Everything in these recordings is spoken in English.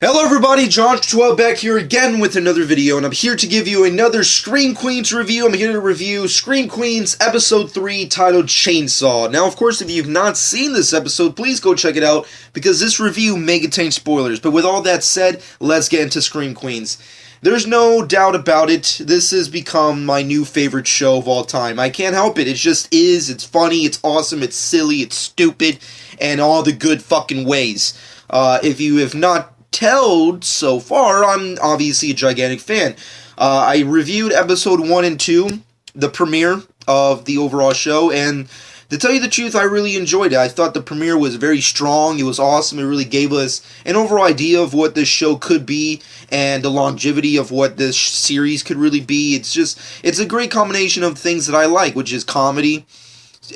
Hello everybody, Joshua back here again with another video, and I'm here to give you another Scream Queens review. I'm here to review Scream Queens Episode 3 titled Chainsaw. Now, of course, if you've not seen this episode, please go check it out, because this review may contain spoilers. But with all that said, let's get into Scream Queens. There's no doubt about it, this has become my new favorite show of all time. I can't help it, it just is. It's funny, it's awesome, it's silly, it's stupid, and all the good fucking ways. If you have not told so far, I'm obviously a gigantic fan. I reviewed episode 1 and 2, the premiere of the overall show, and to tell you the truth, I really enjoyed it. I thought the premiere was very strong, it was awesome, it really gave us an overall idea of what this show could be, and the longevity of what this series could really be. It's a great combination of things that I like, which is comedy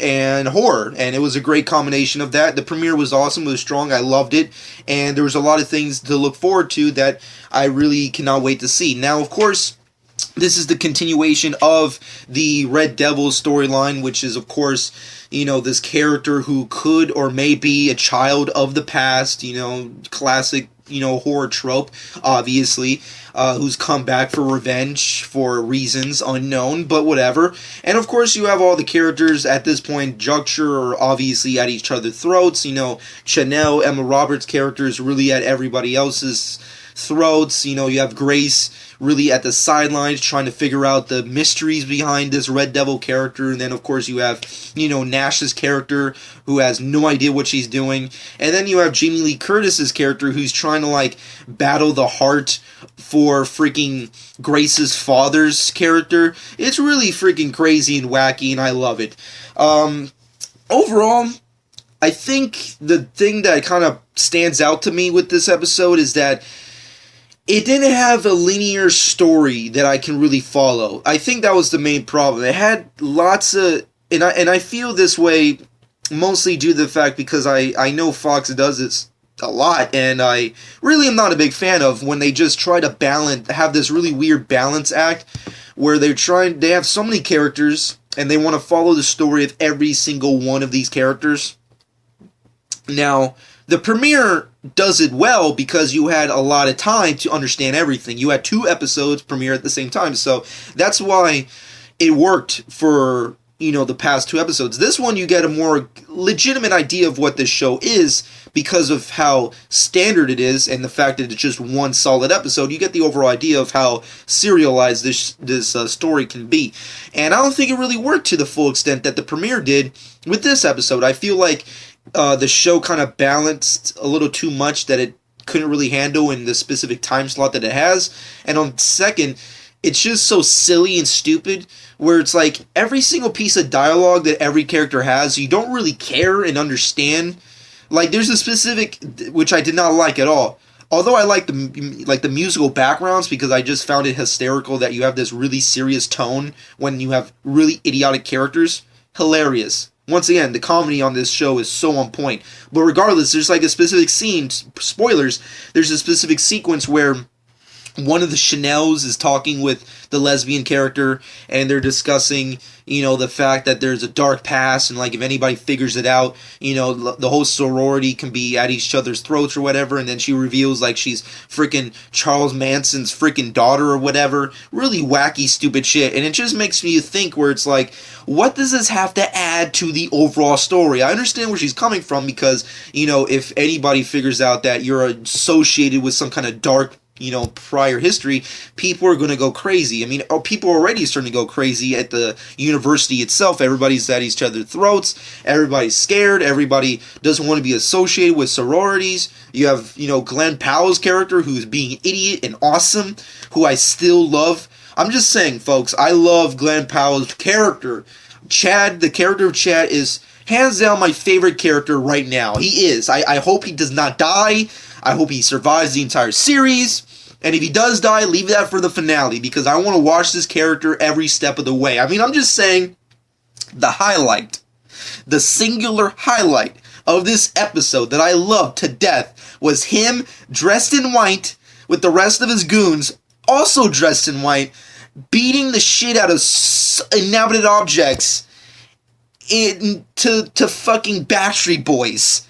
and horror, and it was a great combination of that. The premiere was awesome, it was strong, I loved it, and there was a lot of things to look forward to that I really cannot wait to see. Now, of course, this is the continuation of the Red Devil storyline, which is, of course, this character who could or may be a child of the past, classic, horror trope, obviously, who's come back for revenge for reasons unknown, but whatever. And of course, you have all the characters at this point, juncture, are obviously at each other's throats. Chanel, Emma Roberts' character is really at everybody else's throats. You have Grace really at the sidelines trying to figure out the mysteries behind this Red Devil character, and then of course you have Nash's character who has no idea what she's doing, and then you have Jamie Lee Curtis's character who's trying to battle the heart for freaking Grace's father's character. It's really freaking crazy and wacky, and I love it. Overall, I think the thing that kind of stands out to me with this episode is that it didn't have a linear story that I can really follow. I think that was the main problem. It had lots of, and I feel this way mostly due to the fact because I know Fox does this a lot, and I really am not a big fan of when they just try to have this really weird balance act where they have so many characters and they want to follow the story of every single one of these characters. Now, the premiere does it well because you had a lot of time to understand everything. You had 2 episodes premiere at the same time, so that's why it worked for, the past 2 episodes. This one, you get a more legitimate idea of what this show is because of how standard it is and the fact that it's just one solid episode. You get the overall idea of how serialized this story can be. And I don't think it really worked to the full extent that the premiere did with this episode. I feel like the show kind of balanced a little too much that it couldn't really handle in the specific time slot that it has. And on second, it's just so silly and stupid where it's like every single piece of dialogue that every character has, you don't really care and understand. There's a specific, which I did not like at all. Although I like the musical backgrounds because I just found it hysterical that you have this really serious tone when you have really idiotic characters. Hilarious. Once again, the comedy on this show is so on point. But regardless, there's a specific scene, spoilers, there's a specific sequence where one of the Chanels is talking with the lesbian character, and they're discussing, the fact that there's a dark past, and if anybody figures it out, the whole sorority can be at each other's throats or whatever, and then she reveals she's freaking Charles Manson's freaking daughter or whatever. Really wacky, stupid shit, and it just makes me think where it's what does this have to add to the overall story? I understand where she's coming from because, if anybody figures out that you're associated with some kind of dark prior history, people are going to go crazy. I mean, people are already starting to go crazy at the university itself. Everybody's at each other's throats. Everybody's scared. Everybody doesn't want to be associated with sororities. You have, Glenn Powell's character who's being an idiot and awesome, who I still love. I'm just saying, folks, I love Glenn Powell's character. Chad, the character of Chad is hands down my favorite character right now. He is. I hope he does not die. I hope he survives the entire series. And if he does die, leave that for the finale because I want to watch this character every step of the way. I mean, I'm just saying the singular highlight of this episode that I loved to death was him dressed in white with the rest of his goons also dressed in white, beating the shit out of inanimate objects to fucking Backstreet Boys.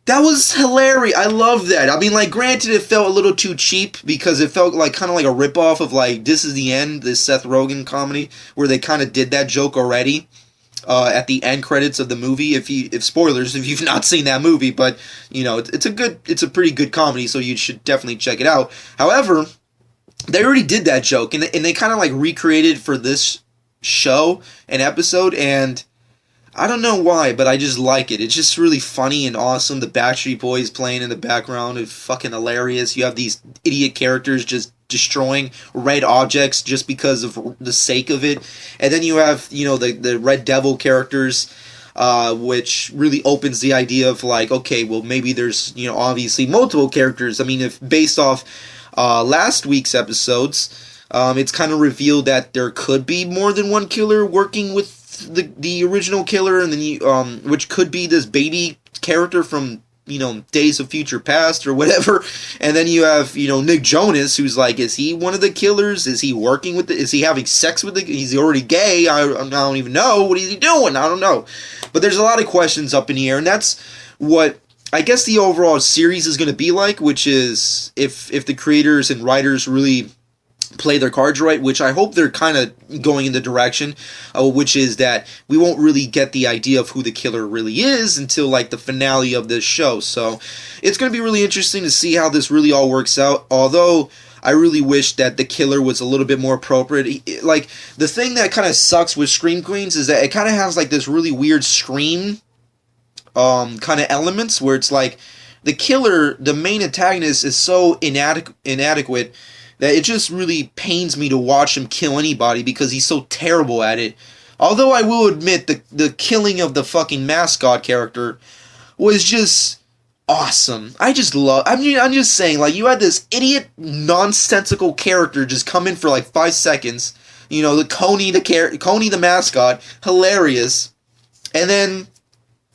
That was hilarious. I love that. I mean, like, granted, it felt a little too cheap because it felt like kind of like a ripoff of like This Is the End, this Seth Rogen comedy, where they kind of did that joke already at the end credits of the movie. If spoilers, if you've not seen that movie, but you know, it's a pretty good comedy, so you should definitely check it out. However, they already did that joke, and they kind of like recreated for this show an episode, and I don't know why, but I just like it. It's just really funny and awesome. The Backstreet Boys playing in the background is fucking hilarious. You have these idiot characters just destroying red objects just because of the sake of it. And then you have, you know, the Red Devil characters, which really opens the idea of like, okay, well, maybe there's, you know, obviously multiple characters. I mean, if based off last week's episodes, it's kind of revealed that there could be more than one killer working with the original killer, and then you which could be this baby character from, you know, Days of Future Past or whatever. And then you have, you know, Nick Jonas, who's like, is he one of the killers? Is he working with is he having sex with he's already gay? I don't even know. What is he doing? I don't know. But there's a lot of questions up in the air, and that's what I guess the overall series is going to be like, which is if the creators and writers really play their cards right, which I hope they're kind of going in the direction, which is that we won't really get the idea of who the killer really is until like the finale of this show. So it's going to be really interesting to see how this really all works out, although I really wish that the killer was a little bit more appropriate. Like, the thing that kind of sucks with Scream Queens is that it kind of has like this really weird Scream kind of elements where it's like the killer, the main antagonist, is so inadequate that it just really pains me to watch him kill anybody because he's so terrible at it. Although I will admit the killing of the fucking mascot character was just awesome. I just love... I'm just saying, like, you had this idiot, nonsensical character just come in for like 5 seconds. You know, Coney the mascot, hilarious. And then,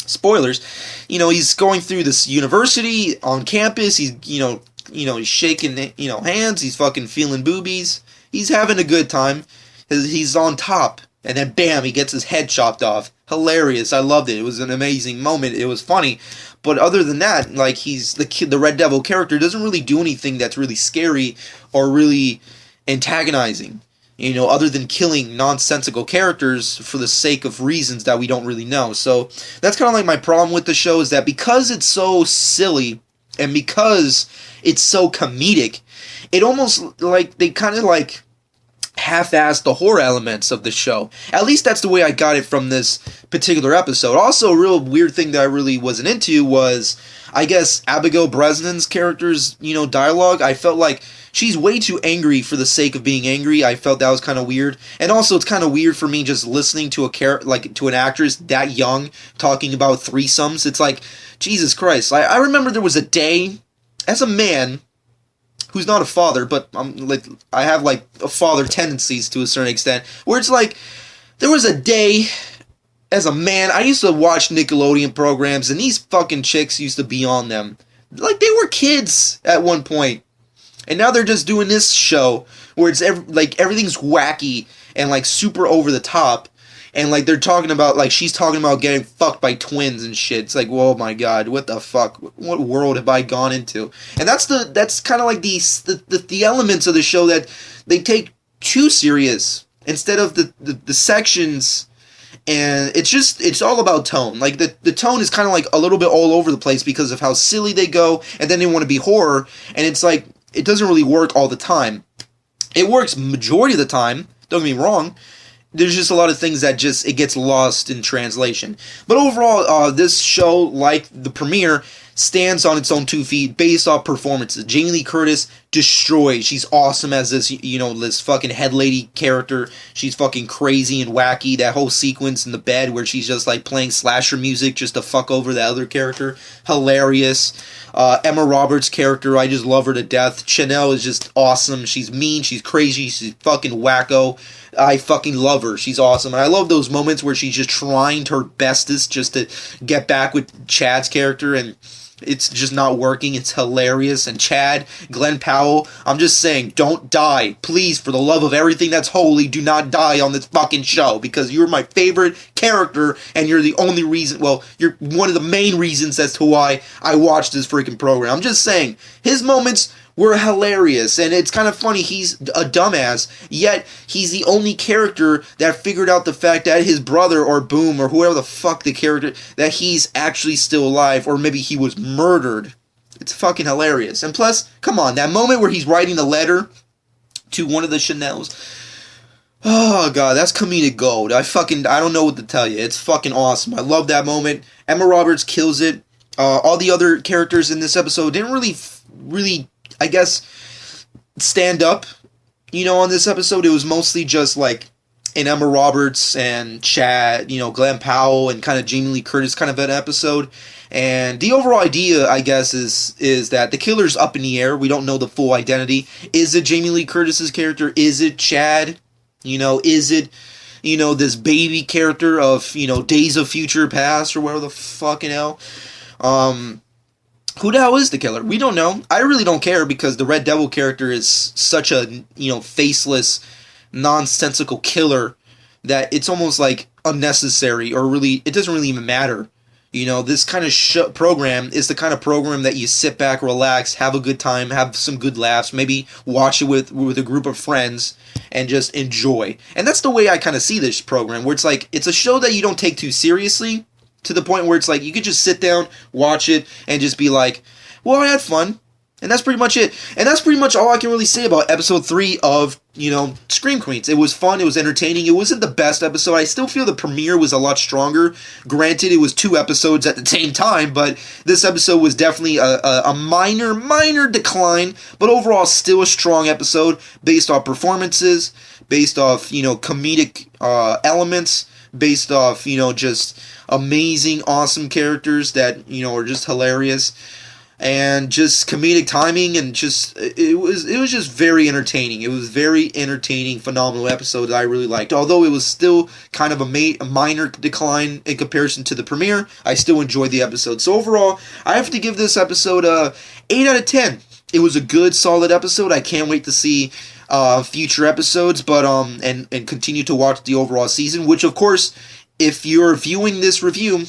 spoilers, you know, he's going through this university on campus. He's, he's shaking, hands. He's fucking feeling boobies. He's having a good time. He's on top. And then, bam, he gets his head chopped off. Hilarious. I loved it. It was an amazing moment. It was funny. But other than that, like, he's the Red Devil character doesn't really do anything that's really scary or really antagonizing. You know, other than killing nonsensical characters for the sake of reasons that we don't really know. So that's kind of like my problem with the show, is that because it's so silly and because it's so comedic, it almost like they kind of like half-assed the horror elements of the show. At least that's the way I got it from this particular episode. Also, a real weird thing that I really wasn't into was, I guess, Abigail Breslin's character's, dialogue. I felt like she's way too angry for the sake of being angry. I felt that was kind of weird. And also, it's kind of weird for me just listening to to an actress that young talking about threesomes. It's like, Jesus Christ. I remember there was a day, as a man who's not a father, but I have a father tendencies to a certain extent, where it's like, there was a day, as a man, I used to watch Nickelodeon programs, and these fucking chicks used to be on them. Like, they were kids at one point. And now they're just doing this show where it's everything's wacky and like super over the top, and like they're talking about, like, she's talking about getting fucked by twins and shit. It's like, whoa, my God, what the fuck? What world have I gone into? And that's kind of like the elements of the show that they take too serious instead of the sections. And it's all about tone. Like, the tone is kind of like a little bit all over the place because of how silly they go, and then they want to be horror, and it's like, it doesn't really work all the time. It works majority of the time, don't get me wrong. There's just a lot of things that it gets lost in translation. But overall, this show, like the premiere, stands on its own 2 feet based off performances. Jamie Lee Curtis destroys. She's awesome as this, this fucking head lady character. She's fucking crazy and wacky. That whole sequence in the bed where she's just like playing slasher music just to fuck over the other character. Hilarious. Emma Roberts' character, I just love her to death. Chanel is just awesome. She's mean. She's crazy. She's fucking wacko. I fucking love her. She's awesome. And I love those moments where she's just trying her bestest just to get back with Chad's character. And It's just not working. It's hilarious. And Chad, Glenn Powell, I'm just saying, don't die. Please, for the love of everything that's holy, do not die on this fucking show. Because you're my favorite character, and you're the only reason, well, you're one of the main reasons as to why I watched this freaking program. I'm just saying, his moments were hilarious, and it's kind of funny. He's a dumbass, yet he's the only character that figured out the fact that his brother, or Boom, or whoever the fuck the character, that he's actually still alive, or maybe he was murdered. It's fucking hilarious. And plus, come on, that moment where he's writing the letter to one of the Chanels. Oh god, that's comedic gold. I don't know what to tell you. It's fucking awesome. I love that moment. Emma Roberts kills it. All the other characters in this episode didn't really, I guess, stand up, on this episode. It was mostly just like an Emma Roberts and Chad, Glenn Powell and kind of Jamie Lee Curtis kind of an episode. And the overall idea, I guess, is that the killer's up in the air. We don't know the full identity. Is it Jamie Lee Curtis's character? Is it Chad? Is it, this baby character of, Days of Future Past or whatever the fucking hell? Who the hell is the killer? We don't know. I really don't care because the Red Devil character is such a, faceless, nonsensical killer that it's almost like unnecessary, or really, it doesn't really even matter. This kind of program is the kind of program that you sit back, relax, have a good time, have some good laughs, maybe watch it with a group of friends and just enjoy. And that's the way I kind of see this program, where it's like, it's a show that you don't take too seriously, to the point where it's like, you could just sit down, watch it, and just be like, well, I had fun. And that's pretty much it. And that's pretty much all I can really say about episode 3 of, Scream Queens. It was fun, it was entertaining, it wasn't the best episode. I still feel the premiere was a lot stronger. Granted, it was 2 episodes at the same time, but this episode was definitely a minor decline, but overall still a strong episode, based off performances, based off, comedic elements, based off, just amazing, awesome characters that, are just hilarious, and just comedic timing, and just, it was just very entertaining. It was very entertaining, phenomenal episode that I really liked. Although it was still kind of a minor decline in comparison to the premiere, I still enjoyed the episode. So overall, I have to give this episode a 8 out of 10. It was a good, solid episode. I can't wait to see future episodes, but and continue to watch the overall season, which of course, if you're viewing this review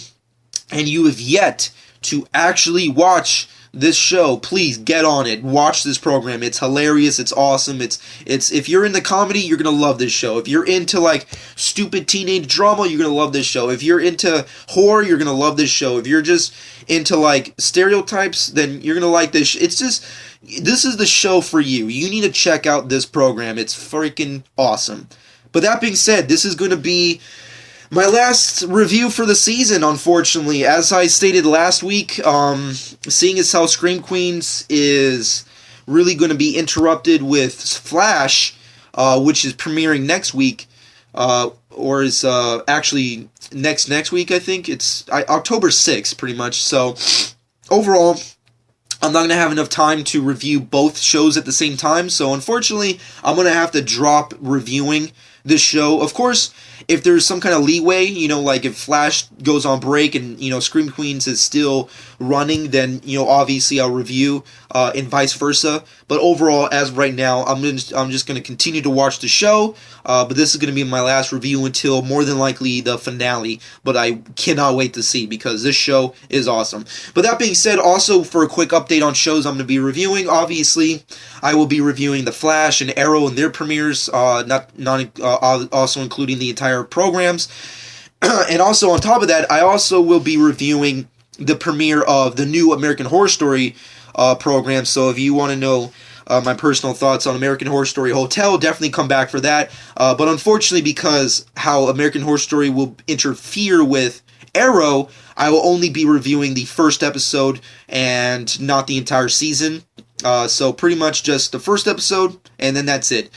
and you have yet to actually watch this show, please get on it. Watch this program. It's hilarious. It's awesome. It's if you're into comedy, you're gonna love this show. If you're into like stupid teenage drama, you're gonna love this show. If you're into horror, you're gonna love this show. If you're just into like stereotypes, then you're gonna like this. It's just, this is the show for you. You need to check out this program. It's freaking awesome. But that being said, this is going to be my last review for the season, unfortunately. As I stated last week, seeing as how Scream Queens is really going to be interrupted with Flash, which is premiering next week, or is actually next week, I think. It's October 6th, pretty much. So, overall, I'm not going to have enough time to review both shows at the same time. So, unfortunately, I'm going to have to drop reviewing this show. Of course, if there's some kind of leeway, like if Flash goes on break and, Scream Queens is still running, then, obviously I'll review, and vice versa. But overall, as of right now, I'm just going to continue to watch the show, but this is going to be my last review until more than likely the finale, but I cannot wait to see, because this show is awesome. But that being said, also for a quick update on shows I'm going to be reviewing, obviously, I will be reviewing The Flash and Arrow and their premieres, also including the entire programs. And also on top of that, I also will be reviewing the premiere of the new American Horror Story program. So if you want to know my personal thoughts on American Horror Story Hotel, definitely come back for that. But unfortunately, because how American Horror Story will interfere with Arrow, I will only be reviewing the first episode and not the entire season. So pretty much just the first episode, and then that's it.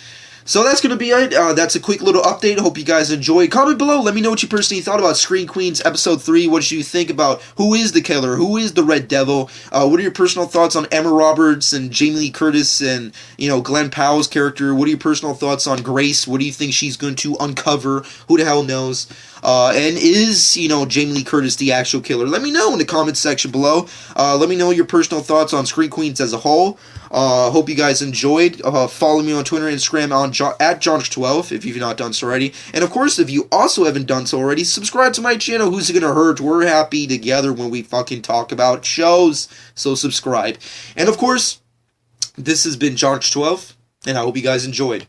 So that's going to be it. That's a quick little update. Hope you guys enjoyed. Comment below. Let me know what you personally thought about Scream Queens Episode 3. What did you think about who is the killer? Who is the Red Devil? What are your personal thoughts on Emma Roberts and Jamie Lee Curtis and, Glenn Powell's character? What are your personal thoughts on Grace? What do you think she's going to uncover? Who the hell knows? And is, Jamie Lee Curtis the actual killer? Let me know in the comments section below. Let me know your personal thoughts on Scream Queens as a whole. Hope you guys enjoyed. Follow me on Twitter and Instagram at Jonch12 if you've not done so already. And of course, if you also haven't done so already, subscribe to my channel. Who's it gonna hurt? We're happy together when we fucking talk about shows. So subscribe. And of course, this has been Jonch12, and I hope you guys enjoyed.